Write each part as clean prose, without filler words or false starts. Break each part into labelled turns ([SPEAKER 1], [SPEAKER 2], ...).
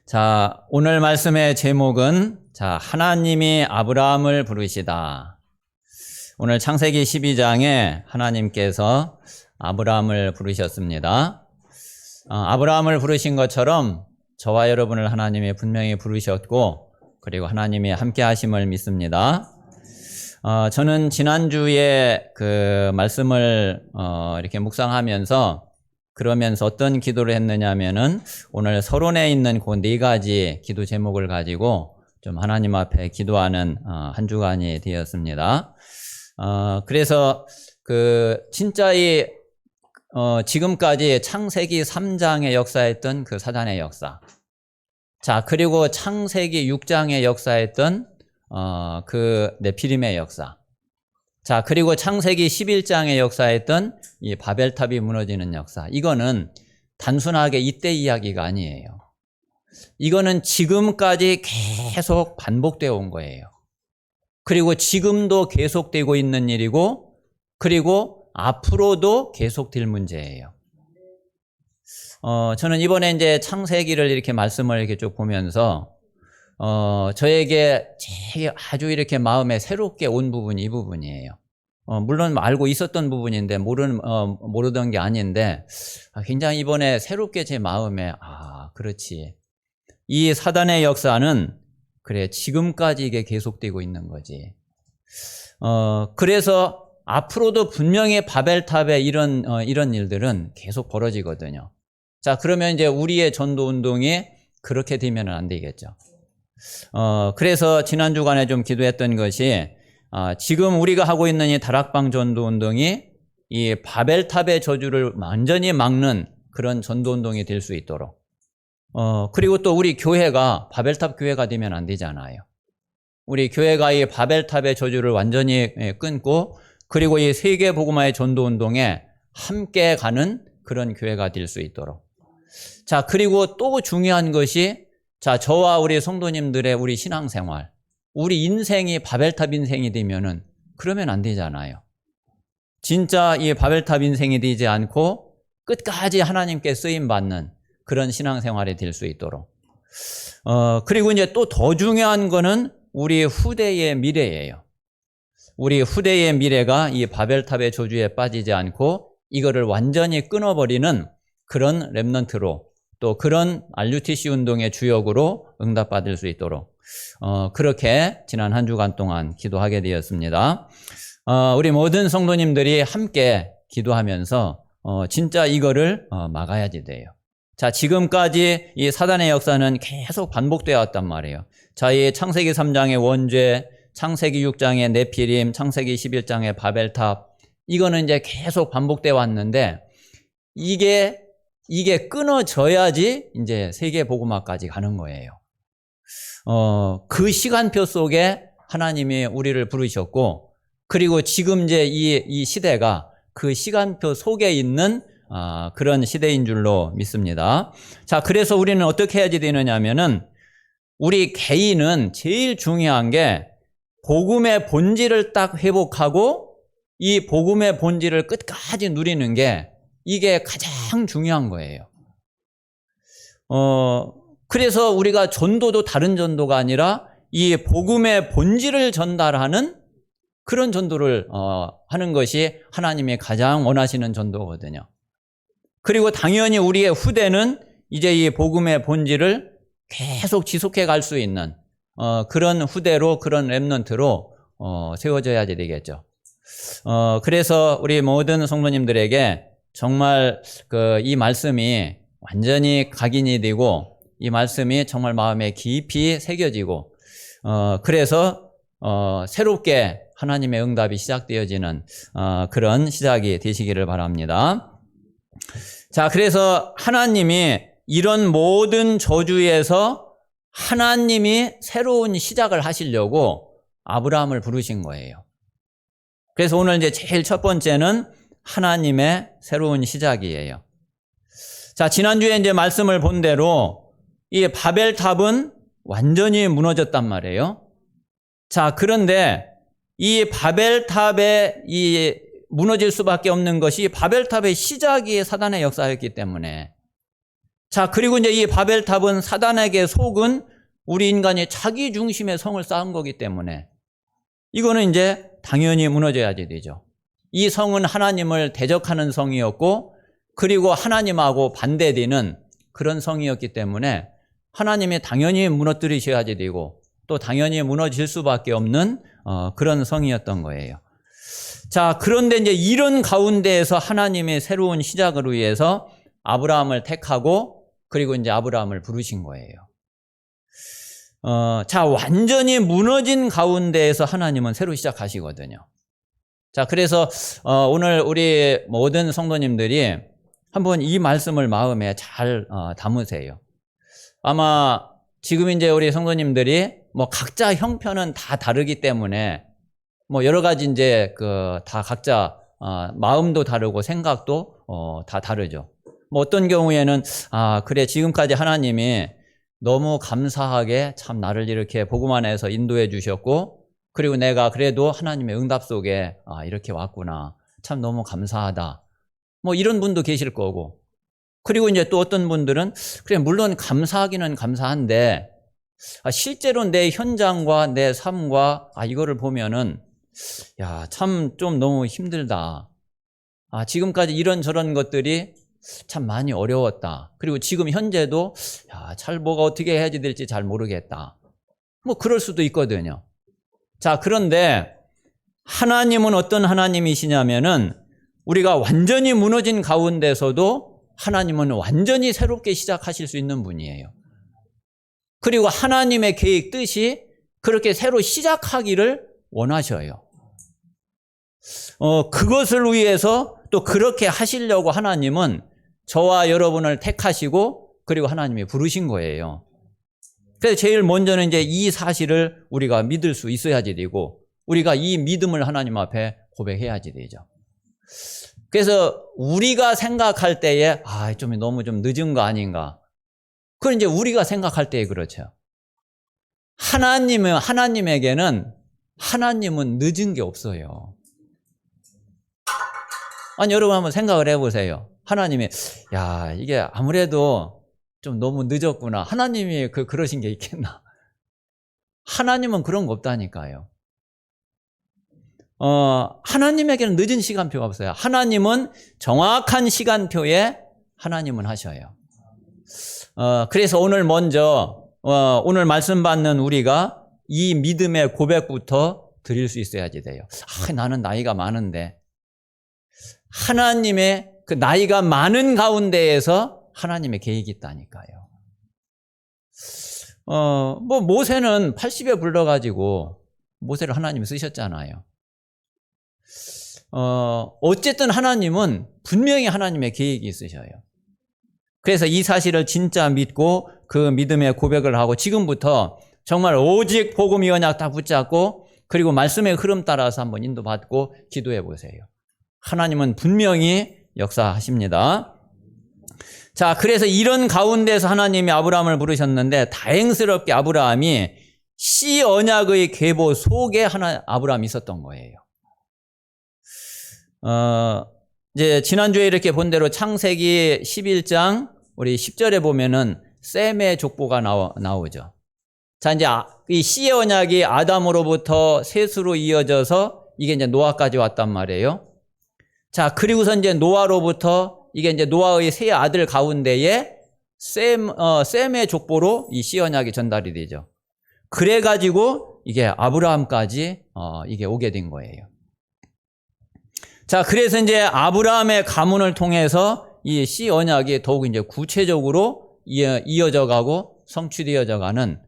[SPEAKER 1] 자, 오늘 말씀의 제목은 하나님이 아브라함을 부르시다. 오늘 창세기 12장에 하나님께서 아브라함을 부르셨습니다. 아브라함을 부르신 것처럼 저와 여러분을 하나님이 분명히 부르셨고, 그리고 하나님이 함께 하심을 믿습니다. 저는 지난주에 그 말씀을 이렇게 묵상하면서 그러면서 어떤 기도를 했느냐 하면은 오늘 서론에 있는 그 네 가지 기도 제목을 가지고 좀 하나님 앞에 기도하는 한 주간이 되었습니다. 그래서 진짜 지금까지 창세기 3장에 역사했던 그 사단의 역사, 그리고 창세기 6장에 역사했던 그 네피림의 역사, 그리고 창세기 11장에 역사했던 이 바벨탑이 무너지는 역사, 이거는 단순하게 이때 이야기가 아니에요. 이거는 지금까지 계속 반복되어 온 거예요. 그리고 지금도 계속되고 있는 일이고, 그리고 앞으로도 계속될 문제예요. 저는 이번에 이제 창세기를 이렇게 말씀을 이렇게 쭉 보면서 저에게 제일 아주 이렇게 마음에 새롭게 온 부분이 이 부분이에요. 물론 알고 있었던 부분인데 모르던 게 아닌데 굉장히 이번에 새롭게 제 마음에 그렇지, 이 사단의 역사는 그래 지금까지 이게 계속되고 있는 거지. 그래서 앞으로도 분명히 바벨탑의 이런 일들은 계속 벌어지거든요. 그러면 이제 우리의 전도 운동이 그렇게 되면 안 되겠죠. 그래서 지난 주간에 좀 기도했던 것이 지금 우리가 하고 있는 이 다락방 전도 운동이 이 바벨탑의 저주를 완전히 막는 그런 전도 운동이 될 수 있도록, 그리고 또 우리 교회가 바벨탑 교회가 되면 안 되잖아요. 우리 교회가 이 바벨탑의 저주를 완전히 끊고, 그리고 이 세계 복음화의 전도 운동에 함께 가는 그런 교회가 될 수 있도록. 그리고 또 중요한 것이 저와 우리 성도님들의 우리 신앙생활, 우리 인생이 바벨탑 인생이 되면은 그러면 안 되잖아요. 진짜 이 바벨탑 인생이 되지 않고 끝까지 하나님께 쓰임 받는 그런 신앙생활이 될 수 있도록. 그리고 이제 또 더 중요한 거는 우리 후대의 미래예요. 우리 후대의 미래가 이 바벨탑의 저주에 빠지지 않고 이거를 완전히 끊어버리는 그런 렘넌트로, 또 그런 RUTC 운동의 주역으로 응답받을 수 있도록 그렇게 지난 한 주간 동안 기도하게 되었습니다. 우리 모든 성도님들이 함께 기도하면서 진짜 이거를 막아야지 돼요. 지금까지 이 사단의 역사는 계속 반복되어 왔단 말이에요. 이 창세기 3장의 원죄, 창세기 6장의 네피림, 창세기 11장의 바벨탑, 이거는 이제 계속 반복되어 왔는데 이게 끊어져야지 이제 세계 복음화까지 가는 거예요. 그 시간표 속에 하나님이 우리를 부르셨고, 그리고 지금 이제 이 시대가 그 시간표 속에 있는 그런 시대인 줄로 믿습니다. 그래서 우리는 어떻게 해야지 되느냐 하면은, 우리 개인은 제일 중요한 게 복음의 본질을 딱 회복하고 이 복음의 본질을 끝까지 누리는 게, 이게 가장 중요한 거예요. 그래서 우리가 전도도 다른 전도가 아니라 이 복음의 본질을 전달하는 그런 전도를 하는 것이 하나님이 가장 원하시는 전도거든요. 그리고 당연히 우리의 후대는 이제 이 복음의 본질을 계속 지속해 갈 수 있는 그런 후대로, 그런 렘넌트로 세워져야 되겠죠. 그래서 우리 모든 성도님들에게 정말 이 말씀이 완전히 각인이 되고, 이 말씀이 정말 마음에 깊이 새겨지고, 그래서 새롭게 하나님의 응답이 시작되어지는 그런 시작이 되시기를 바랍니다. 그래서 하나님이 이런 모든 저주에서 하나님이 새로운 시작을 하시려고 아브라함을 부르신 거예요. 그래서 오늘 이제 제일 첫 번째는 하나님의 새로운 시작이에요. 지난주에 이제 말씀을 본 대로 이 바벨탑은 완전히 무너졌단 말이에요. 그런데 이 바벨탑의 무너질 수밖에 없는 것이 바벨탑의 시작이 사단의 역사였기 때문에, 자, 그리고 이제 이 바벨탑은 사단에게 속은 우리 인간이 자기 중심의 성을 쌓은 거기 때문에 이거는 이제 당연히 무너져야지 되죠. 이 성은 하나님을 대적하는 성이었고, 그리고 하나님하고 반대되는 그런 성이었기 때문에 하나님이 당연히 무너뜨리셔야지 되고, 또 당연히 무너질 수밖에 없는 그런 성이었던 거예요. 자, 그런데 이제 이런 가운데에서 하나님의 새로운 시작을 위해서 아브라함을 택하고, 그리고 이제 아브라함을 부르신 거예요. 자, 완전히 무너진 가운데에서 하나님은 새로 시작하시거든요. 자, 그래서 오늘 우리 모든 성도님들이 한번 이 말씀을 마음에 잘 담으세요. 아마 지금 이제 우리 성도님들이 뭐 각자 형편은 다 다르기 때문에 뭐 여러 가지 이제 다 각자 마음도 다르고 생각도 다 다르죠. 뭐 어떤 경우에는 그래, 지금까지 하나님이 너무 감사하게 참 나를 이렇게 복음 안에서 인도해 주셨고, 그리고 내가 그래도 하나님의 응답 속에 이렇게 왔구나, 참 너무 감사하다, 뭐 이런 분도 계실 거고, 그리고 이제 또 어떤 분들은 그래, 물론 감사하기는 감사한데 실제로 내 현장과 내 삶과 이거를 보면은 야, 참 좀 너무 힘들다. 지금까지 이런저런 것들이 참 많이 어려웠다. 그리고 지금 현재도 잘 뭐가 어떻게 해야 될지 잘 모르겠다. 뭐 그럴 수도 있거든요. 자, 그런데 하나님은 어떤 하나님이시냐면은 우리가 완전히 무너진 가운데서도 하나님은 완전히 새롭게 시작하실 수 있는 분이에요. 그리고 하나님의 계획, 뜻이 그렇게 새로 시작하기를 원하셔요. 그것을 위해서 또 그렇게 하시려고 하나님은 저와 여러분을 택하시고, 그리고 하나님이 부르신 거예요. 그래서 제일 먼저는 이제 이 사실을 우리가 믿을 수 있어야지 되고, 우리가 이 믿음을 하나님 앞에 고백해야지 되죠. 그래서 우리가 생각할 때에 좀 너무 좀 늦은 거 아닌가, 그건 이제 우리가 생각할 때에 그렇죠. 하나님에게는 하나님은 늦은 게 없어요. 아니, 여러분 한번 생각을 해보세요. 하나님이 이게 아무래도 좀 너무 늦었구나, 하나님이 그러신 게 있겠나? 하나님은 그런 거 없다니까요. 하나님에게는 늦은 시간표가 없어요. 하나님은 정확한 시간표에 하나님은 하셔요. 그래서 오늘 먼저 오늘 말씀 받는 우리가 이 믿음의 고백부터 드릴 수 있어야지 돼요. 나는 나이가 많은데, 하나님의 그 나이가 많은 가운데에서 하나님의 계획이 있다니까요. 뭐 모세는 80에 불러가지고 모세를 하나님이 쓰셨잖아요. 어쨌든 하나님은 분명히 하나님의 계획이 있으셔요. 그래서 이 사실을 진짜 믿고 그 믿음의 고백을 하고 지금부터 정말 오직 복음이 언약 다 붙잡고, 그리고 말씀의 흐름 따라서 한번 인도받고 기도해 보세요. 하나님은 분명히 역사하십니다. 자, 그래서 이런 가운데서 하나님이 아브라함을 부르셨는데, 다행스럽게 아브라함이 씨 언약의 계보 속에 아브라함이 있었던 거예요. 이제 지난주에 이렇게 본 대로 창세기 11장 우리 10절에 보면은 셈의 족보가 나오죠. 자, 이제 이 씨의 언약이 아담으로부터 셋으로 이어져서 이게 이제 노아까지 왔단 말이에요. 자, 그리고서 이제 노아로부터 이게 이제 노아의 세 아들 가운데에 셈의 족보로 이 씨 언약이 전달이 되죠. 그래가지고 이게 아브라함까지 이게 오게 된 거예요. 자, 그래서 이제 아브라함의 가문을 통해서 이 씨 언약이 더욱 이제 구체적으로 이어져 가고 성취되어져 가는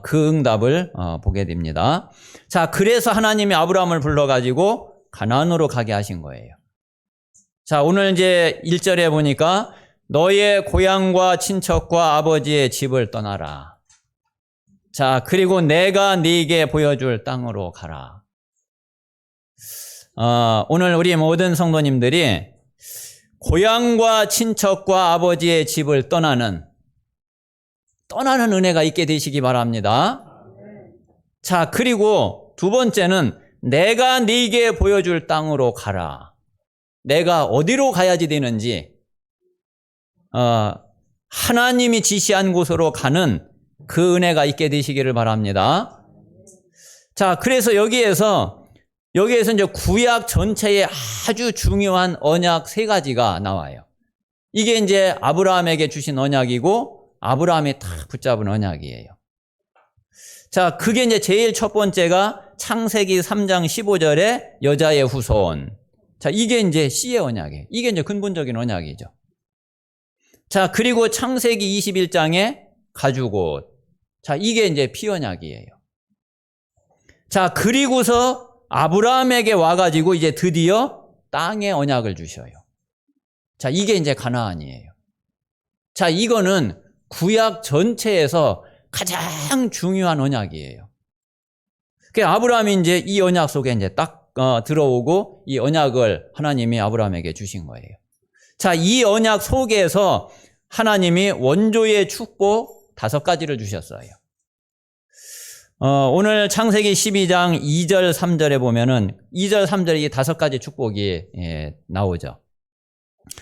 [SPEAKER 1] 그 응답을 보게 됩니다. 자, 그래서 하나님이 아브라함을 불러가지고 가나안으로 가게 하신 거예요. 자, 오늘 이제 1절에 보니까 너의 고향과 친척과 아버지의 집을 떠나라. 자, 그리고 내가 네게 보여줄 땅으로 가라. 오늘 우리 모든 성도님들이 고향과 친척과 아버지의 집을 떠나는 은혜가 있게 되시기 바랍니다. 자, 그리고 두 번째는 내가 네게 보여줄 땅으로 가라. 내가 어디로 가야지 되는지, 하나님이 지시한 곳으로 가는 그 은혜가 있게 되시기를 바랍니다. 자, 그래서 여기에서 이제 구약 전체에 아주 중요한 언약 세 가지가 나와요. 이게 이제 아브라함에게 주신 언약이고 아브라함이 딱 붙잡은 언약이에요. 자, 그게 이제 제일 첫 번째가 창세기 3장 15절에 여자의 후손. 자, 이게 이제 씨의 언약이에요. 이게 이제 근본적인 언약이죠. 자, 그리고 창세기 21장에 가죽옷. 자, 이게 이제 피언약이에요. 자, 그리고서 아브라함에게 와가지고 이제 드디어 땅의 언약을 주셔요. 자, 이게 이제 가나안이에요. 자, 이거는 구약 전체에서 가장 중요한 언약이에요. 그러니까 아브라함이 이제 이 언약 속에 이제 딱 들어오고 이 언약을 하나님이 아브라함에게 주신 거예요. 자, 이 언약 속에서 하나님이 원조의 축복 5가지를 주셨어요. 오늘 창세기 12장 2절 3절에 보면은 2절 3절에 이 5가지 축복이 나오죠.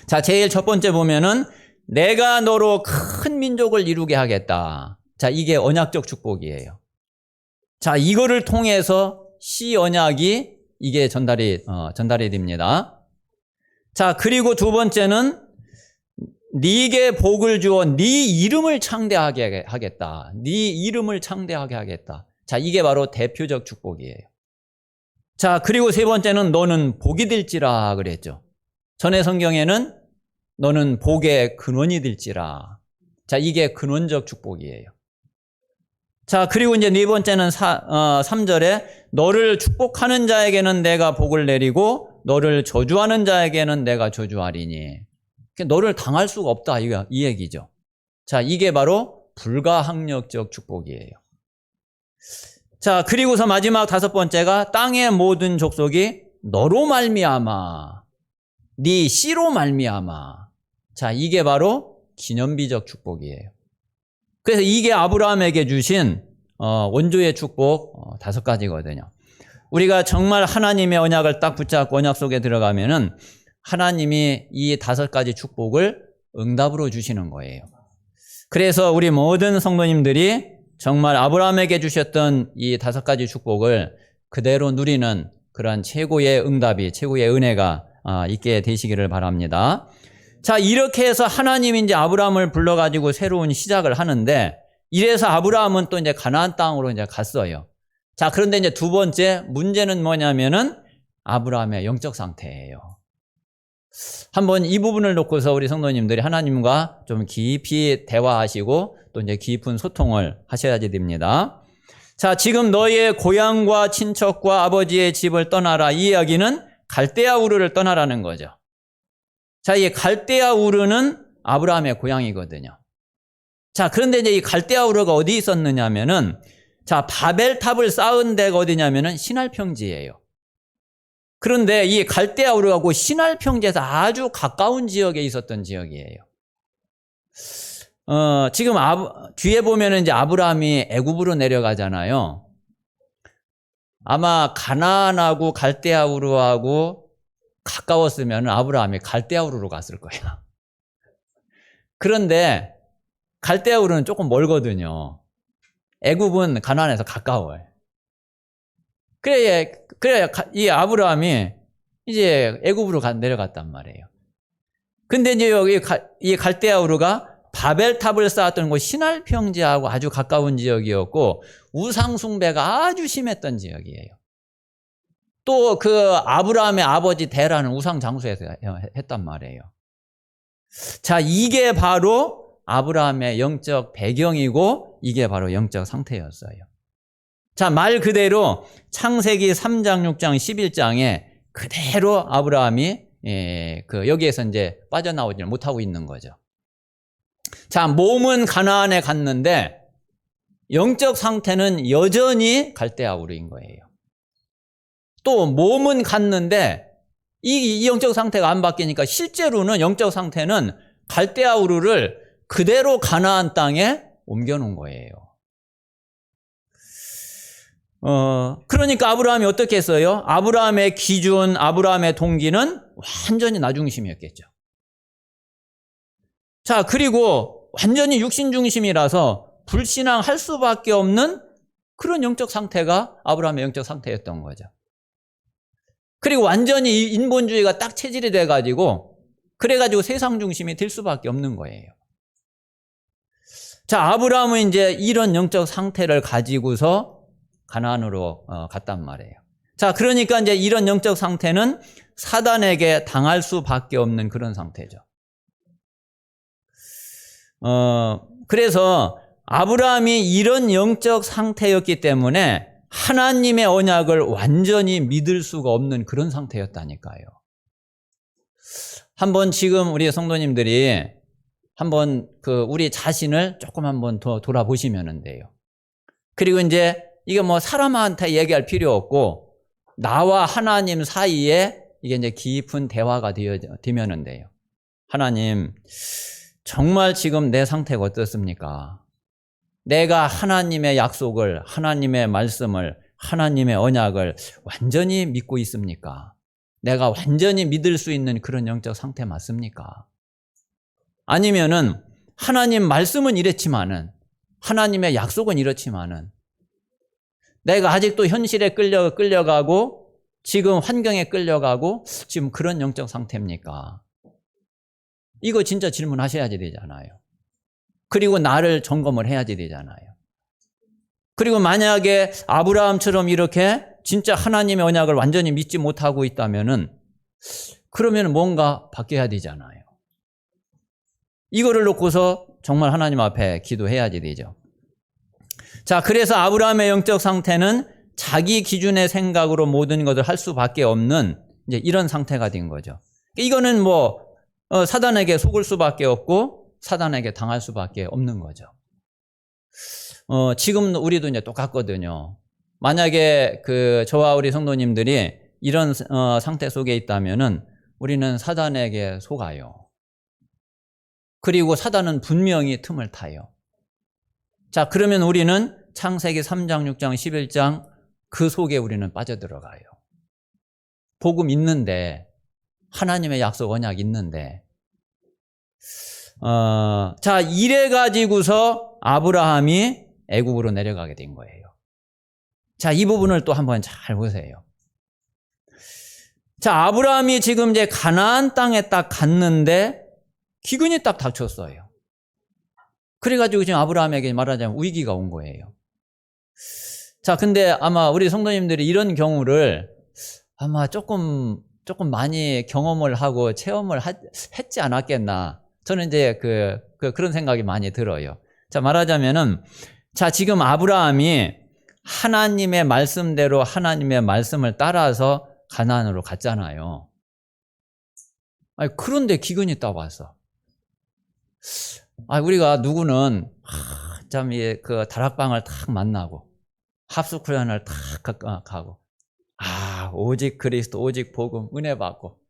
[SPEAKER 1] 자, 제일 첫 번째 보면은 내가 너로 큰 민족을 이루게 하겠다. 자, 이게 언약적 축복이에요. 자, 이거를 통해서 씨 언약이 이게 전달이 됩니다. 자, 그리고 두 번째는 네게 복을 주어 네 이름을 창대하게 하겠다. 네 이름을 창대하게 하겠다. 자, 이게 바로 대표적 축복이에요. 자, 그리고 세 번째는 너는 복이 될지라 그랬죠. 전에 성경에는 너는 복의 근원이 될지라. 자, 이게 근원적 축복이에요. 자, 그리고 이제 네 번째는 3절에 너를 축복하는 자에게는 내가 복을 내리고 너를 저주하는 자에게는 내가 저주하리니. 너를 당할 수가 없다, 이 얘기죠. 자, 이게 바로 불가항력적 축복이에요. 자, 그리고서 마지막 5번째가 땅의 모든 족속이 너로 말미암아, 네 씨로 말미암아. 자, 이게 바로 기념비적 축복이에요. 그래서 이게 아브라함에게 주신 원조의 축복 5가지거든요. 우리가 정말 하나님의 언약을 딱 붙잡고 언약 속에 들어가면은 하나님이 이 5가지 축복을 응답으로 주시는 거예요. 그래서 우리 모든 성도님들이 정말 아브라함에게 주셨던 이 5가지 축복을 그대로 누리는 그런 최고의 응답이, 최고의 은혜가 있게 되시기를 바랍니다. 자, 이렇게 해서 하나님이 이제 아브라함을 불러가지고 새로운 시작을 하는데, 이래서 아브라함은 또 이제 가나안 땅으로 이제 갔어요. 자, 그런데 이제 두 번째 문제는 뭐냐면은 아브라함의 영적 상태예요. 한번 이 부분을 놓고서 우리 성도님들이 하나님과 좀 깊이 대화하시고 또 이제 깊은 소통을 하셔야지 됩니다. 자, 지금 너의 고향과 친척과 아버지의 집을 떠나라. 이 이야기는 갈대아 우르를 떠나라는 거죠. 자, 이 갈대아 우르는 아브라함의 고향이거든요. 자, 그런데 이제 이 갈대아 우르가 어디 있었느냐면은, 자, 바벨탑을 쌓은 데가 어디냐면은 신할 평지예요. 그런데 이 갈대아 우르하고 신할 평지에서 아주 가까운 지역에 있었던 지역이에요. 지금 뒤에 보면은 이제 아브라함이 애굽으로 내려가잖아요. 아마 가나안하고 갈대아 우르하고 가까웠으면 아브라함이 갈대아 우르로 갔을 거예요. 그런데 갈대아 우르는 조금 멀거든요. 애굽은 가나안에서 가까워요. 그래 이 아브라함이 이제 애굽으로 내려갔단 말이에요. 근데 이제 여기 이 갈대아 우르가 바벨탑을 쌓았던 곳 신할 평지하고 아주 가까운 지역이었고 우상 숭배가 아주 심했던 지역이에요. 또 그 아브라함의 아버지 데라는 우상 장소에서 했단 말이에요. 자, 이게 바로 아브라함의 영적 배경이고 이게 바로 영적 상태였어요. 자, 말 그대로 창세기 3장, 6장, 11장에 그대로 아브라함이 여기에서 이제 빠져나오지 못하고 있는 거죠. 자, 몸은 가나안에 갔는데 영적 상태는 여전히 갈대아 우르인 거예요. 또 몸은 갔는데 이 영적 상태가 안 바뀌니까 실제로는 영적 상태는 갈대아 우르를 그대로 가나안 땅에 옮겨놓은 거예요. 그러니까 아브라함이 어떻게 했어요? 아브라함의 기준, 아브라함의 동기는 완전히 나중심이었겠죠. 자, 그리고 완전히 육신 중심이라서 불신앙할 수밖에 없는 그런 영적 상태가 아브라함의 영적 상태였던 거죠. 그리고 완전히 인본주의가 딱 체질이 돼가지고 그래가지고 세상 중심이 될 수밖에 없는 거예요. 자, 아브라함은 이제 이런 영적 상태를 가지고서 가나안으로 갔단 말이에요. 자, 그러니까 이제 이런 영적 상태는 사단에게 당할 수밖에 없는 그런 상태죠. 그래서 아브라함이 이런 영적 상태였기 때문에 하나님의 언약을 완전히 믿을 수가 없는 그런 상태였다니까요. 한번 지금 우리 성도님들이 한번 우리 자신을 조금 한번 더 돌아보시면 돼요. 그리고 이제 이게 뭐 사람한테 얘기할 필요 없고 나와 하나님 사이에 이게 이제 깊은 대화가 되면 돼요. 하나님, 정말 지금 내 상태가 어떻습니까? 내가 하나님의 약속을, 하나님의 말씀을, 하나님의 언약을 완전히 믿고 있습니까? 내가 완전히 믿을 수 있는 그런 영적 상태 맞습니까? 아니면은 하나님 말씀은 이랬지만은, 하나님의 약속은 이렇지만은 내가 아직도 현실에 끌려가고 지금 환경에 끌려가고 지금 그런 영적 상태입니까? 이거 진짜 질문하셔야지 되잖아요. 그리고 나를 점검을 해야지 되잖아요. 그리고 만약에 아브라함처럼 이렇게 진짜 하나님의 언약을 완전히 믿지 못하고 있다면은 그러면 뭔가 바뀌어야 되잖아요. 이거를 놓고서 정말 하나님 앞에 기도해야지 되죠. 자, 그래서 아브라함의 영적 상태는 자기 기준의 생각으로 모든 것을 할 수밖에 없는 이제 이런 상태가 된 거죠. 이거는 뭐 사단에게 속을 수밖에 없고 사단에게 당할 수밖에 없는 거죠. 지금 우리도 이제 똑같거든요. 만약에 저와 우리 성도님들이 이런 상태 속에 있다면은 우리는 사단에게 속아요. 그리고 사단은 분명히 틈을 타요. 자, 그러면 우리는 창세기 3장, 6장, 11장 그 속에 우리는 빠져들어가요. 복음 있는데, 하나님의 약속 언약 있는데, 자, 이래가지고서 아브라함이 애국으로 내려가게 된 거예요. 자, 이 부분을 또 한번 잘 보세요. 자, 아브라함이 지금 이제 가나안 땅에 딱 갔는데 기근이 딱 닥쳤어요. 그래가지고 지금 아브라함에게 말하자면 위기가 온 거예요. 자, 근데 아마 우리 성도님들이 이런 경우를 아마 조금 많이 경험을 하고 체험을 했지 않았겠나. 저는 이제 그런 생각이 많이 들어요. 자, 말하자면은, 자, 지금 아브라함이 하나님의 말씀대로 하나님의 말씀을 따라서 가나안으로 갔잖아요. 아니, 그런데 기근이 딱 왔어. 우리가 누구는 참 다락방을 탁 만나고 합숙 훈련을 탁 가고 오직 그리스도 오직 복음 은혜 받고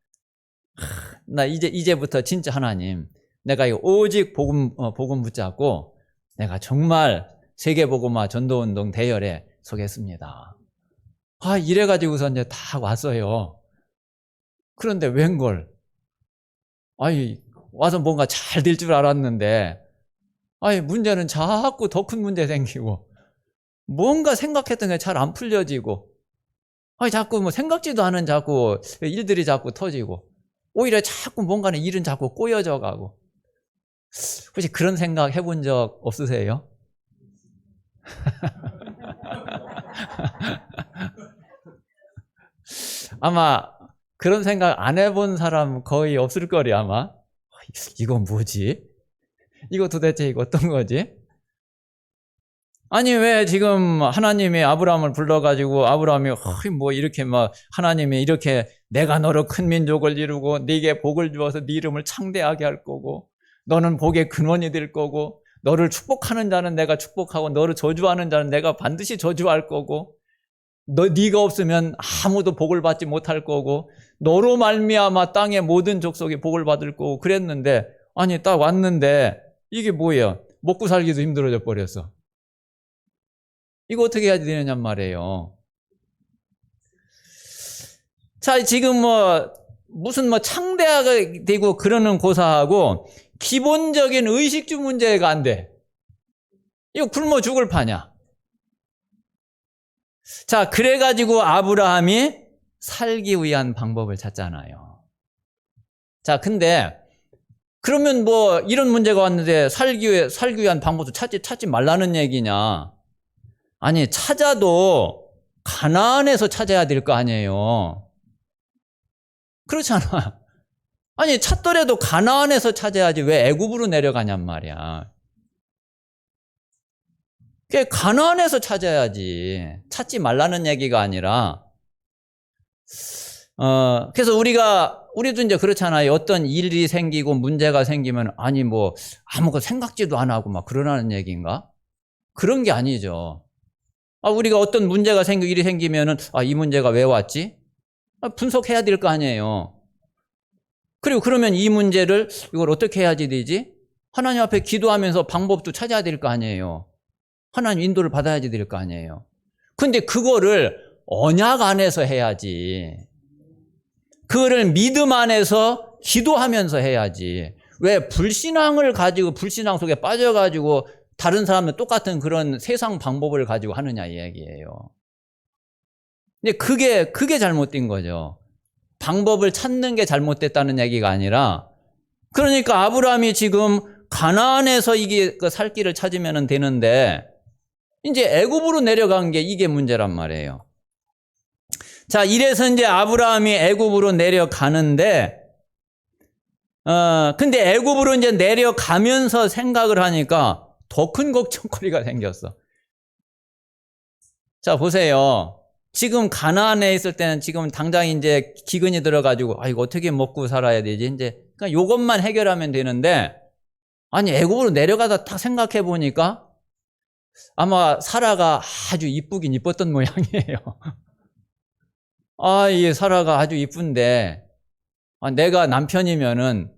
[SPEAKER 1] 나 이제부터 진짜 하나님 내가 이 오직 복음 붙잡고 내가 정말 세계복음화 전도운동 대열에 서겠습니다. 이래가지고서 이제 다 왔어요. 그런데 웬걸 와서 뭔가 잘 될 줄 알았는데 문제는 자꾸 더 큰 문제 생기고 뭔가 생각했던 게 잘 안 풀려지고 자꾸 뭐 생각지도 않은 자꾸 일들이 자꾸 터지고 오히려 자꾸 뭔가는 일은 자꾸 꼬여져 가고 혹시 그런 생각 해본 적 없으세요? 아마 그런 생각 안 해본 사람 거의 없을 거리 아마. 이건 뭐지? 이거 도대체 이거 어떤 거지? 아니 왜 지금 하나님이 아브라함을 불러가지고 아브라함이 뭐 이렇게 막 하나님이 이렇게 내가 너로 큰 민족을 이루고 네게 복을 주어서 네 이름을 창대하게 할 거고 너는 복의 근원이 될 거고 너를 축복하는 자는 내가 축복하고 너를 저주하는 자는 내가 반드시 저주할 거고 네가 없으면 아무도 복을 받지 못할 거고 너로 말미암아 땅의 모든 족속이 복을 받을 거고 그랬는데 아니 딱 왔는데 이게 뭐예요? 먹고 살기도 힘들어져 버렸어. 이거 어떻게 해야 되느냐 말이에요. 자, 지금 무슨 창대하게 되고 그러는 고사하고 기본적인 의식주 문제가 안 돼. 이거 굶어 죽을 파냐. 자, 그래가지고 아브라함이 살기 위한 방법을 찾잖아요. 자, 근데 그러면 뭐 이런 문제가 왔는데 살기 위한 방법도 찾지 말라는 얘기냐? 아니, 찾아도 가나안에서 찾아야 될 거 아니에요. 그렇잖아. 아니, 찾더라도 가나안에서 찾아야지 왜 애굽으로 내려가냔 말이야. 가나안에서 찾아야지. 찾지 말라는 얘기가 아니라 그래서 우리도 이제 그렇잖아요. 어떤 일이 생기고 문제가 생기면 아니 뭐 아무것도 생각지도 안 하고 막 그러라는 얘기인가? 그런 게 아니죠. 우리가 어떤 문제가 생기고 일이 생기면은 이 문제가 왜 왔지? 분석해야 될 거 아니에요. 그리고 그러면 이 문제를 이걸 어떻게 해야지 되지? 하나님 앞에 기도하면서 방법도 찾아야 될 거 아니에요. 하나님 인도를 받아야지 될 거 아니에요. 근데 그거를 언약 안에서 해야지. 그거를 믿음 안에서 기도하면서 해야지. 왜 불신앙을 가지고 불신앙 속에 빠져가지고 다른 사람은 똑같은 그런 세상 방법을 가지고 하느냐 이 얘기예요. 근데 그게 잘못된 거죠. 방법을 찾는 게 잘못됐다는 얘기가 아니라, 그러니까 아브라함이 지금 가나안에서 이게 살 길을 찾으면 되는데 이제 애굽으로 내려간 게 이게 문제란 말이에요. 자, 이래서 이제 아브라함이 애굽으로 내려가는데, 근데 애굽으로 이제 내려가면서 생각을 하니까 더 큰 걱정거리가 생겼어. 자, 보세요. 지금 가나안에 있을 때는 지금 당장 이제 기근이 들어가지고 이거 어떻게 먹고 살아야 되지? 이제 그러니까 요것만 해결하면 되는데, 아니 애굽으로 내려가다 딱 생각해 보니까 아마 사라가 아주 이쁘긴 이뻤던 모양이에요. 이 사라가 아주 이쁜데, 내가 남편이면은,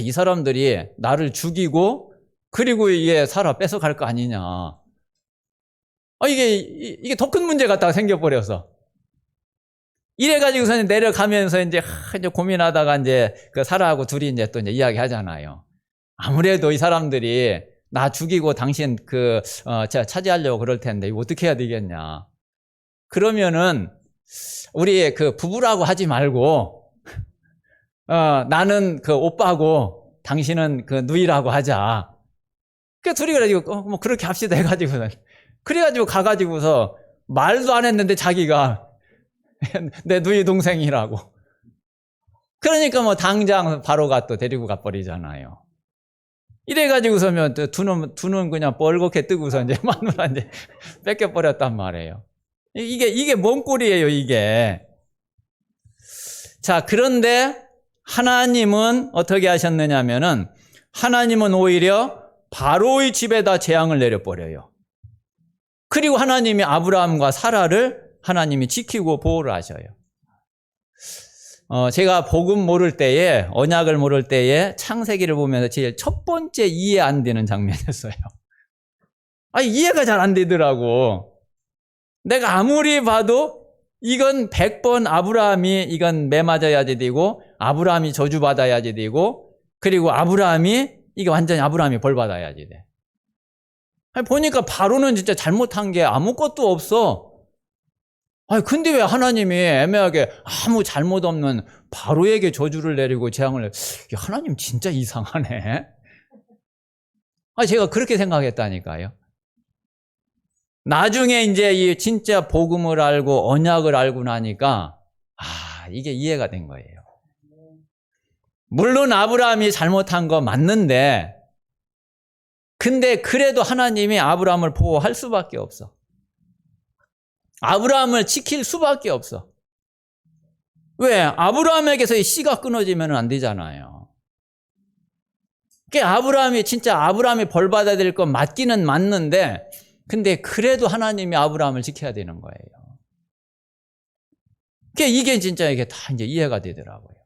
[SPEAKER 1] 이 사람들이 나를 죽이고, 그리고 이게 사라 뺏어갈 거 아니냐. 이게 더 큰 문제 같다가 생겨버려서. 이래가지고서는 내려가면서 이제 고민하다가 이제 그 사라하고 둘이 이제 또 이제 이야기 하잖아요. 아무래도 이 사람들이 나 죽이고 당신 제가 차지하려고 그럴 텐데, 이거 어떻게 해야 되겠냐. 그러면은, 우리 부부라고 하지 말고, 나는 오빠고, 당신은 누이라고 하자. 둘이 그래가지고, 뭐 그렇게 합시다 해가지고는. 그래가지고 가가지고서 말도 안 했는데 자기가 내 누이 동생이라고. 그러니까 뭐 당장 바로가 또 데리고 가버리잖아요. 이래가지고서면 두 눈 그냥 뻘겋게 뜨고서 이제 마누라 이제 뺏겨버렸단 말이에요. 이게 뭔 꼴이에요, 이게. 자, 그런데 하나님은 어떻게 하셨느냐면은, 하나님은 오히려 바로의 집에다 재앙을 내려버려요. 그리고 하나님이 아브라함과 사라를 하나님이 지키고 보호를 하셔요. 제가 복음 모를 때에, 언약을 모를 때에 창세기를 보면서 제일 첫 번째 이해 안 되는 장면이었어요. 이해가 잘 안 되더라고. 내가 아무리 봐도 이건 100번 아브라함이 이건 매맞아야지 되고, 아브라함이 저주받아야지 되고, 그리고 이게 완전히 아브라함이 벌받아야지 돼. 보니까 바로는 진짜 잘못한 게 아무것도 없어. 근데 왜 하나님이 애매하게 아무 잘못 없는 바로에게 저주를 내리고 재앙을 하나님 진짜 이상하네. 제가 그렇게 생각했다니까요. 나중에 이제 이 진짜 복음을 알고 언약을 알고 나니까 이게 이해가 된 거예요. 물론 아브라함이 잘못한 거 맞는데, 근데 그래도 하나님이 아브라함을 보호할 수밖에 없어. 아브라함을 지킬 수밖에 없어. 왜? 아브라함에게서의 씨가 끊어지면 안 되잖아요. 아브라함이 벌 받아야 될 건 맞기는 맞는데, 근데 그래도 하나님이 아브라함을 지켜야 되는 거예요. 이게 진짜 이게 다 이제 이해가 되더라고요.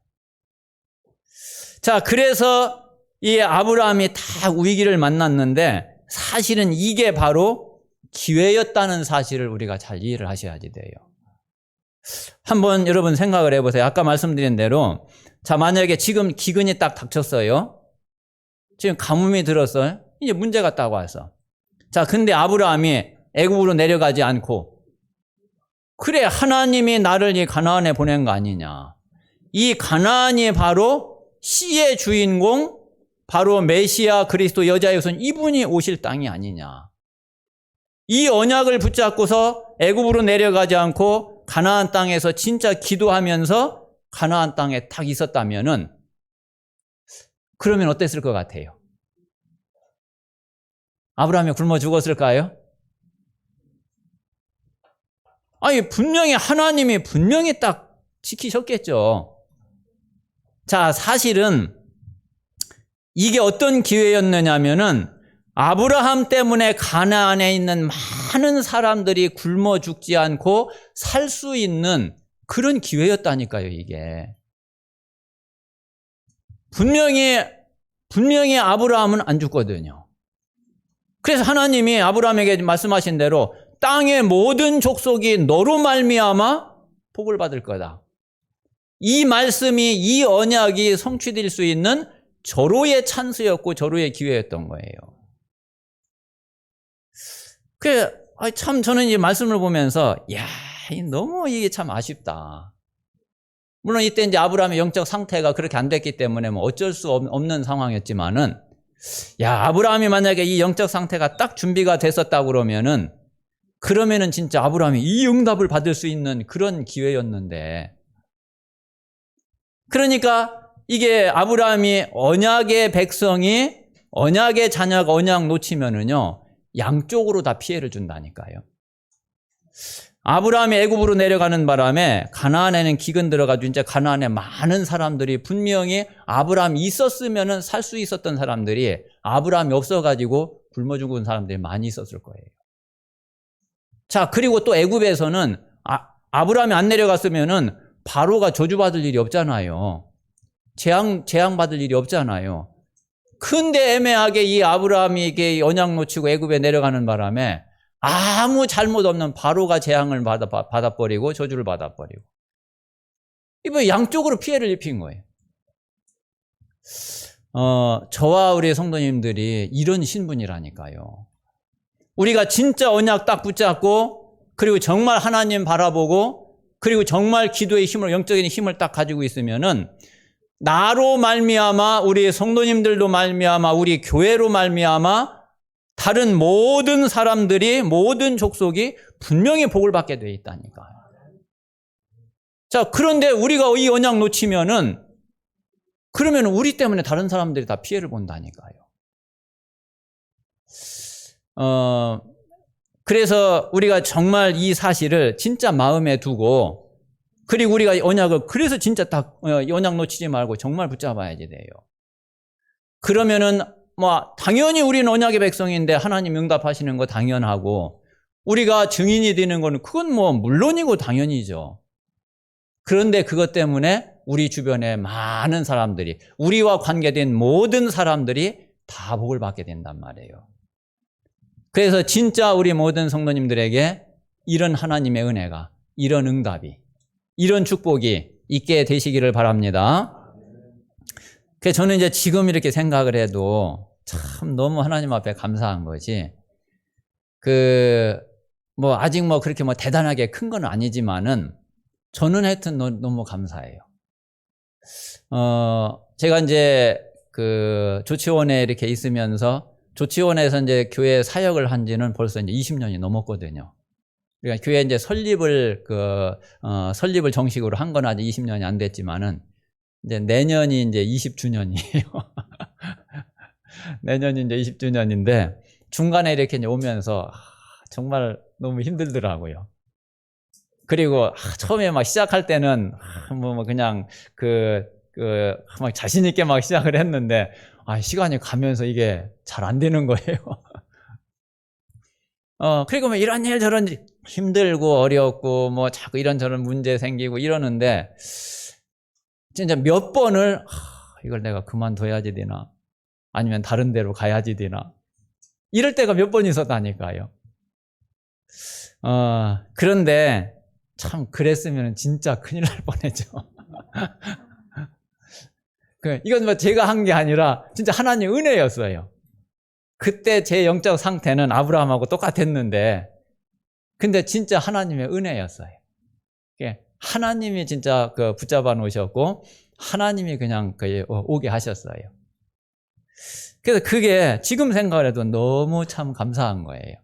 [SPEAKER 1] 자, 그래서 이 아브라함이 다 위기를 만났는데 사실은 이게 바로 기회였다는 사실을 우리가 잘 이해를 하셔야지 돼요. 한번 여러분 생각을 해보세요. 아까 말씀드린 대로, 자, 만약에 지금 기근이 딱 닥쳤어요. 지금 가뭄이 들었어요. 이제 문제가 딱 왔어. 자, 근데 아브라함이 애굽으로 내려가지 않고, 그래, 하나님이 나를 이 가나안에 보낸 거 아니냐. 이 가나안이 바로 시의 주인공, 바로 메시아 그리스도 여자의 후손, 이분이 오실 땅이 아니냐. 이 언약을 붙잡고서 애굽으로 내려가지 않고 가나안 땅에서 진짜 기도하면서 가나안 땅에 딱 있었다면은, 그러면 어땠을 것 같아요? 아브라함이 굶어 죽었을까요? 아니, 분명히 하나님이 분명히 딱 지키셨겠죠. 자, 사실은 이게 어떤 기회였느냐면은 아브라함 때문에 가나안에 있는 많은 사람들이 굶어 죽지 않고 살 수 있는 그런 기회였다니까요, 이게. 분명히 아브라함은 안 죽거든요. 그래서 하나님이 아브라함에게 말씀하신 대로 땅의 모든 족속이 너로 말미암아 복을 받을 거다. 이 말씀이, 이 언약이 성취될 수 있는 절호의 찬스였고 절호의 기회였던 거예요. 참 저는 이 말씀을 보면서 너무 이게 참 아쉽다. 물론 이때 이제 아브라함의 영적 상태가 그렇게 안 됐기 때문에 뭐 어쩔 수 없는 상황이었지만은, 아브라함이 만약에 이 영적 상태가 딱 준비가 됐었다 그러면은 진짜 아브라함이 이 응답을 받을 수 있는 그런 기회였는데, 그러니까 이게 아브라함이 언약의 백성이, 언약의 자녀가 언약 놓치면은요, 양쪽으로 다 피해를 준다니까요. 아브라함이 애굽으로 내려가는 바람에 가나안에는 기근 들어가지고 이제 가나안에 많은 사람들이, 분명히 아브라함이 있었으면은 살 수 있었던 사람들이 아브라함이 없어가지고 굶어 죽은 사람들이 많이 있었을 거예요. 자, 그리고 또 애굽에서는 아브라함이 안 내려갔으면은 바로가 저주받을 일이 없잖아요. 재앙 받을 일이 없잖아요. 근데 애매하게 이 아브라함이 이게 언약 놓치고 애굽에 내려가는 바람에 아무 잘못 없는 바로가 재앙을 받아버리고 저주를 받아버리고, 이번 양쪽으로 피해를 입힌 거예요. 저와 우리 성도님들이 이런 신분이라니까요. 우리가 진짜 언약 딱 붙잡고, 그리고 정말 하나님 바라보고, 그리고 정말 기도의 힘을, 영적인 힘을 딱 가지고 있으면은 나로 말미암아, 우리 성도님들도 말미암아, 우리 교회로 말미암아 다른 모든 사람들이, 모든 족속이 분명히 복을 받게 돼 있다니까요. 자, 그런데 우리가 이 언약 놓치면은, 그러면 우리 때문에 다른 사람들이 다 피해를 본다니까요. 그래서 우리가 정말 이 사실을 진짜 마음에 두고, 그리고 우리가 언약을, 그래서 진짜 딱 언약 놓치지 말고 정말 붙잡아야지 돼요. 그러면은 당연히 우리는 언약의 백성인데 하나님 응답하시는 거 당연하고, 우리가 증인이 되는 거는 그건 물론이고 당연이죠. 그런데 그것 때문에 우리 주변에 많은 사람들이, 우리와 관계된 모든 사람들이 다 복을 받게 된단 말이에요. 그래서 진짜 우리 모든 성도님들에게 이런 하나님의 은혜가, 이런 응답이, 이런 축복이 있게 되시기를 바랍니다. 그래서 저는 이제 지금 이렇게 생각을 해도 참 너무 하나님 앞에 감사한 것이, 아직 그렇게 대단하게 큰 건 아니지만은 저는 하여튼 너무 감사해요. 제가 이제 조치원에 이렇게 있으면서, 조치원에서 이제 교회 사역을 한 지는 벌써 이제 20년이 넘었거든요. 그러니까 교회 이제 설립을 정식으로 한 건 아직 20년이 안 됐지만은, 이제 내년이 이제 20주년이에요. 내년이 이제 20주년인데, 중간에 이렇게 이제 오면서 정말 너무 힘들더라고요. 그리고 처음에 시작할 때는 그냥 막 자신 있게 막 시작을 했는데, 시간이 가면서 이게 잘 안 되는 거예요. 그리고 이런 일 저런 일, 힘들고 어렵고 자꾸 이런저런 문제 생기고 이러는데, 진짜 몇 번을 이걸 내가 그만둬야지 되나, 아니면 다른 데로 가야지 되나, 이럴 때가 몇 번 있었다니까요. 그런데 참 그랬으면 진짜 큰일 날 뻔했죠. 이건 뭐 제가 한 게 아니라 진짜 하나님의 은혜였어요. 그때 제 영적 상태는 아브라함하고 똑같았는데, 근데 진짜 하나님의 은혜였어요. 하나님이 진짜 붙잡아 놓으셨고, 하나님이 그냥 오게 하셨어요. 그래서 그게 지금 생각을 해도 너무 참 감사한 거예요.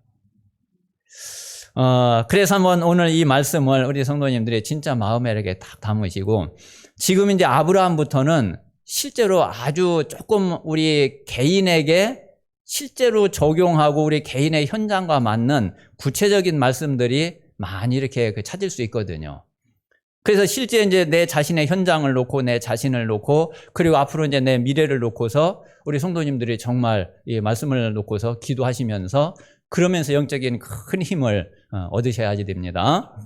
[SPEAKER 1] 그래서 한번 오늘 이 말씀을 우리 성도님들이 진짜 마음에 이렇게 딱 담으시고, 지금 이제 아브라함부터는 실제로 아주 조금 우리 개인에게 실제로 적용하고 우리 개인의 현장과 맞는 구체적인 말씀들이 많이 이렇게 찾을 수 있거든요. 그래서 실제 이제 내 자신의 현장을 놓고 내 자신을 놓고 그리고 앞으로 이제 내 미래를 놓고서 우리 성도님들이 정말 이 말씀을 놓고서 기도하시면서 그러면서 영적인 큰 힘을 얻으셔야지 됩니다.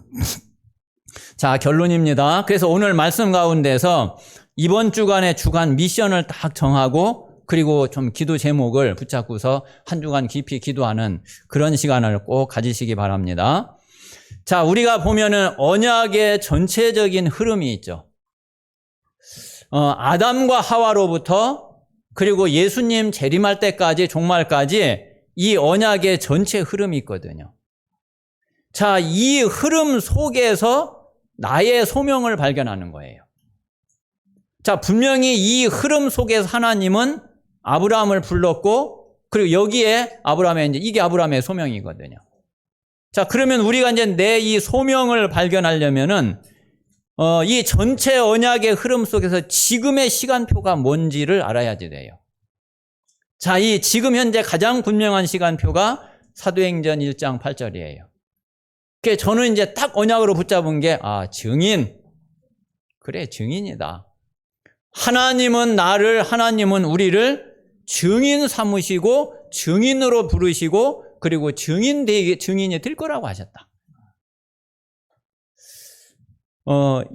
[SPEAKER 1] 자, 결론입니다. 그래서 오늘 말씀 가운데서 이번 주간의 주간 미션을 딱 정하고 그리고 좀 기도 제목을 붙잡고서 한 주간 깊이 기도하는 그런 시간을 꼭 가지시기 바랍니다. 자, 우리가 보면은 언약의 전체적인 흐름이 있죠. 아담과 하와로부터 그리고 예수님 재림할 때까지 종말까지 이 언약의 전체 흐름이 있거든요. 자, 이 흐름 속에서 나의 소명을 발견하는 거예요. 자, 분명히 이 흐름 속에서 하나님은 아브라함을 불렀고, 그리고 여기에 이게 아브라함의 소명이거든요. 자, 그러면 우리가 이제 내 이 소명을 발견하려면은, 이 전체 언약의 흐름 속에서 지금의 시간표가 뭔지를 알아야지 돼요. 자, 이 지금 현재 가장 분명한 시간표가 사도행전 1장 8절이에요. 그래서 저는 이제 딱 언약으로 붙잡은 게, 증인. 그래, 증인이다. 하나님은 우리를 증인 삼으시고, 증인으로 부르시고, 그리고 증인이 될 거라고 하셨다.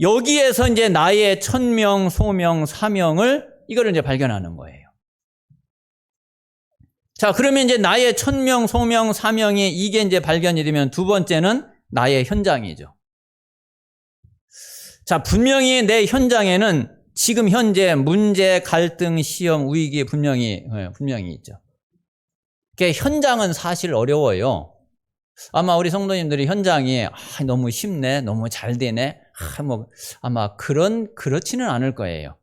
[SPEAKER 1] 여기에서 이제 나의 천명, 소명, 사명을 이거를 이제 발견하는 거예요. 자, 그러면 이제 나의 천명, 소명, 사명이 이게 이제 발견이 되면 두 번째는 나의 현장이죠. 자, 분명히 내 현장에는 지금 현재 문제, 갈등, 시험, 위기 분명히 있죠. 현장은 사실 어려워요. 아마 우리 성도님들이 현장이 너무 쉽네, 너무 잘 되네, 아마 그렇지는 않을 거예요.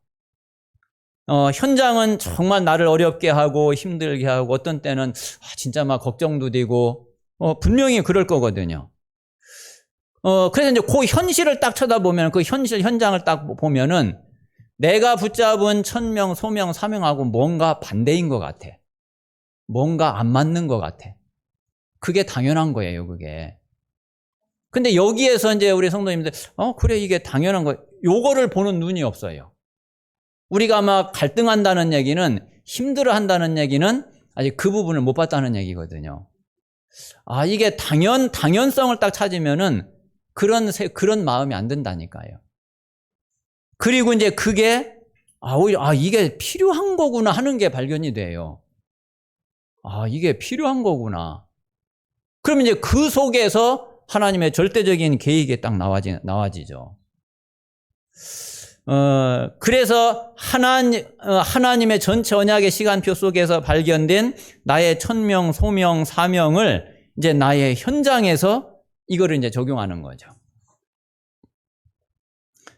[SPEAKER 1] 현장은 정말 나를 어렵게 하고 힘들게 하고 어떤 때는 진짜 막 걱정도 되고 분명히 그럴 거거든요. 그래서 이제 그 현실을 딱 쳐다보면 그 현장을 딱 보면은 내가 붙잡은 천명, 소명, 사명하고 뭔가 반대인 것 같아. 뭔가 안 맞는 것 같아. 그게 당연한 거예요, 그게. 근데 여기에서 이제 우리 성도님들, 그래, 이게 당연한 거, 요거를 보는 눈이 없어요. 우리가 막 갈등한다는 얘기는, 힘들어 한다는 얘기는 아직 그 부분을 못 봤다는 얘기거든요. 이게 당연성을 딱 찾으면은 그런 마음이 안 든다니까요. 그리고 이제 그게, 이게 필요한 거구나 하는 게 발견이 돼요. 이게 필요한 거구나. 그러면 이제 그 속에서 하나님의 절대적인 계획이 딱 나와지죠. 그래서 하나님의 전체 언약의 시간표 속에서 발견된 나의 천명, 소명, 사명을 이제 나의 현장에서 이거를 이제 적용하는 거죠.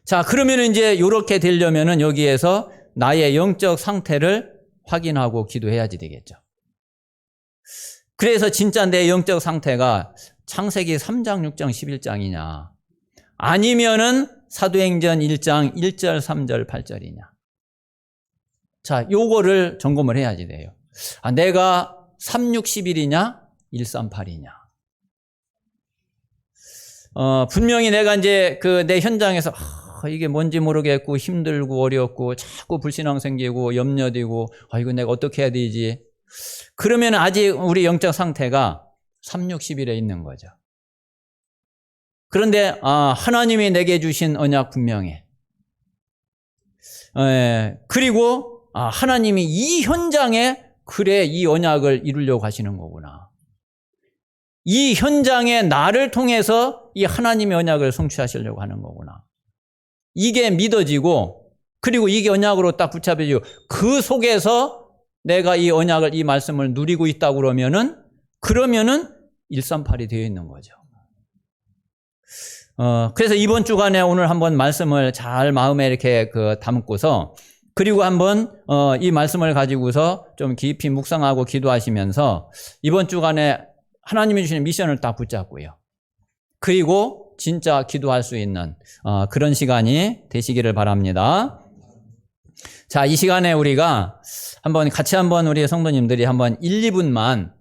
[SPEAKER 1] 자, 그러면 이제 이렇게 되려면은 여기에서 나의 영적 상태를 확인하고 기도해야지 되겠죠. 그래서 진짜 내 영적 상태가 창세기 3장, 6장, 11장이냐 아니면은 사도행전 1장 1절, 3절, 8절이냐. 자, 요거를 점검을 해야지 돼요. 내가 3, 6, 11이냐 1, 3, 8이냐. 분명히 내가 이제 내 현장에서 이게 뭔지 모르겠고 힘들고 어렵고 자꾸 불신앙 생기고 염려되고 이거 내가 어떻게 해야 되지? 그러면 아직 우리 영적 상태가 3, 6, 11에 있는 거죠. 그런데 하나님이 내게 주신 언약 분명해. 그리고 하나님이 이 현장에 그래 이 언약을 이루려고 하시는 거구나. 이 현장에 나를 통해서 이 하나님의 언약을 성취하시려고 하는 거구나. 이게 믿어지고 그리고 이게 언약으로 딱 붙잡혀지고 그 속에서 내가 이 언약을, 이 말씀을 누리고 있다고 그러면은 138이 되어 있는 거죠. 그래서 이번 주간에 오늘 한번 말씀을 잘 마음에 이렇게 담고서 그리고 한번 이 말씀을 가지고서 좀 깊이 묵상하고 기도하시면서 이번 주간에 하나님이 주시는 미션을 딱 붙잡고요. 그리고 진짜 기도할 수 있는 그런 시간이 되시기를 바랍니다. 자, 이 시간에 우리가 같이 우리 성도님들이 한번 1, 2분만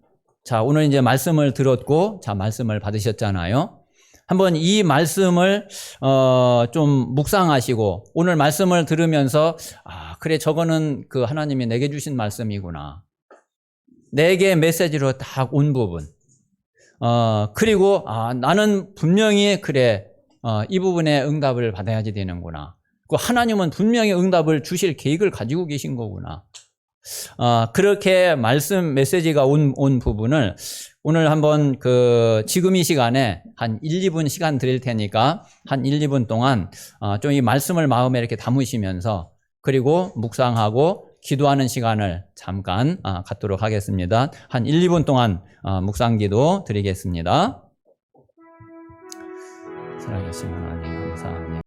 [SPEAKER 1] 자, 오늘 이제 말씀을 들었고 자, 말씀을 받으셨잖아요. 한번 이 말씀을 좀 묵상하시고 오늘 말씀을 들으면서 그래 저거는 그 하나님이 내게 주신 말씀이구나. 내게 메시지로 딱 온 부분. 그리고 나는 분명히 그래 이 부분에 응답을 받아야지 되는구나. 그 하나님은 분명히 응답을 주실 계획을 가지고 계신 거구나. 그렇게 말씀 메시지가 온 부분을 오늘 한번 지금 이 시간에 한 1, 2분 시간 드릴 테니까 한 1, 2분 동안 좀 이 말씀을 마음에 이렇게 담으시면서 그리고 묵상하고 기도하는 시간을 잠깐 갖도록 하겠습니다. 한 1, 2분 동안 묵상 기도 드리겠습니다. 살아계신 하나님 감사합니다.